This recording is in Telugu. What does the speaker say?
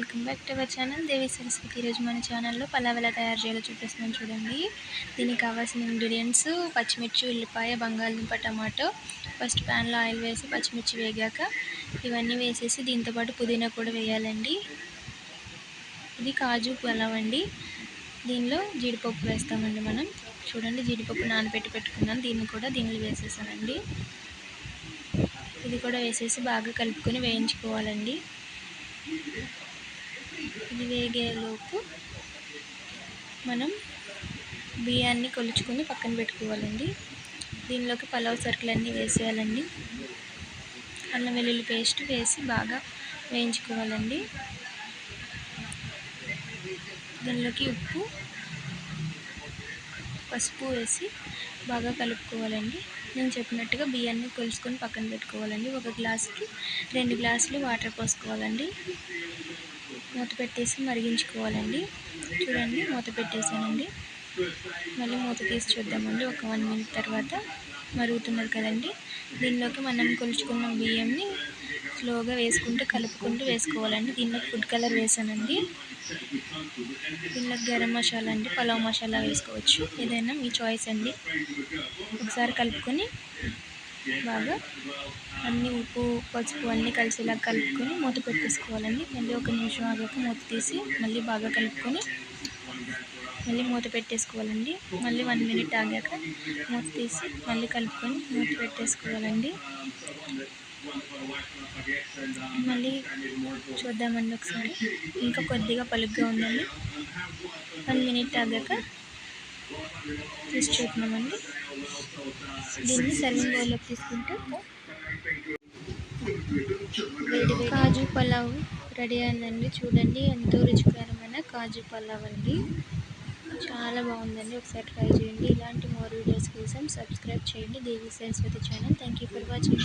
Welcome back to our channel Devi Saraswati. ఈరోజు మన ఛానల్లో పలావ్ ఎలా తయారు చేయాలో చూపిస్తున్నాను చూడండి. దీనికి కావాల్సిన ఇంగ్రీడియంట్స్ పచ్చిమిర్చి, ఉల్లిపాయ, బంగాళదుంప, టమాటో. ఫస్ట్ ప్యాన్లో ఆయిల్ వేసి పచ్చిమిర్చి వేగాక ఇవన్నీ వేసేసి దీంతోపాటు పుదీనా కూడా వేయాలండి. ఇది కాజు పలావ్ అండి. దీనిలో జీడిపప్పు వేస్తామండి మనం. చూడండి, జీడిపప్పు నానబెట్టి పెట్టుకున్నాను, దీన్ని కూడా దీనిలో వేసేసానండి. ఇది కూడా వేసేసి బాగా కలుపుకొని వేయించుకోవాలండి. ఇది వేగేలోపు మనం బియ్యాన్ని కొలుచుకొని పక్కన పెట్టుకోవాలండి. దీనిలోకి పలావ్ సరుకులన్నీ వేసేయాలండి. అల్లం వెల్లుల్లి పేస్ట్ వేసి బాగా వేయించుకోవాలండి. దీనిలోకి ఉప్పు, పసుపు వేసి బాగా కలుపుకోవాలండి. నేను చెప్పినట్టుగా బియ్యాన్ని కొలుచుకొని పక్కన పెట్టుకోవాలండి. ఒక గ్లాసుకి 2 గ్లాసులు వాటర్ పోసుకోవాలండి. మూత పెట్టేసి మరిగించుకోవాలండి. చూడండి, మూత పెట్టేసానండి. మళ్ళీ మూత తీసి చూద్దామండి. ఒక 1 మినిట్ తర్వాత మరుగుతున్నది కదండి. దీనిలోకి మనం కొలుచుకున్న బియ్యంని స్లోగా వేసుకుంటూ కలుపుకుంటూ వేసుకోవాలండి. దీనిలో ఫుడ్ కలర్ వేసానండి. దీనిలో గరం మసాలా అండి, పలావ్ మసాలా వేసుకోవచ్చు, ఏదైనా మీ చాయిస్ అండి. ఒకసారి కలుపుకొని బాగా అన్నీ ఉప్పు, పసుపు అన్నీ కలిసేలా కలుపుకొని మూత పెట్టేసుకోవాలండి. మళ్ళీ 1 నిమిషం ఆగాక మూత తీసి మళ్ళీ బాగా కలుపుకొని మళ్ళీ మూత పెట్టేసుకోవాలండి. మళ్ళీ 1 మినిట్ ఆగాక మూత తీసి మళ్ళీ కలుపుకొని మూత పెట్టేసుకోవాలండి. మళ్ళీ చూద్దామండి ఒకసారి. ఇంకా కొద్దిగా పలుగ్గా ఉందండి. 1 మినిట్ ఆగాక తీసి చూద్దామండి. దీన్ని సర్వింగ్ బౌల్లోకి తీసుకుంటే కాజు పలావ్ రెడీ అయిందండి. చూడండి, ఎంతో రుచికరమైన కాజు పలావ్ అండి. చాలా బాగుందండి. ఒకసారి ట్రై చేయండి. ఇలాంటి మోర్ వీడియోస్ కోసం సబ్స్క్రైబ్ చేయండి Devi Saraswati channel. Thank you for watching.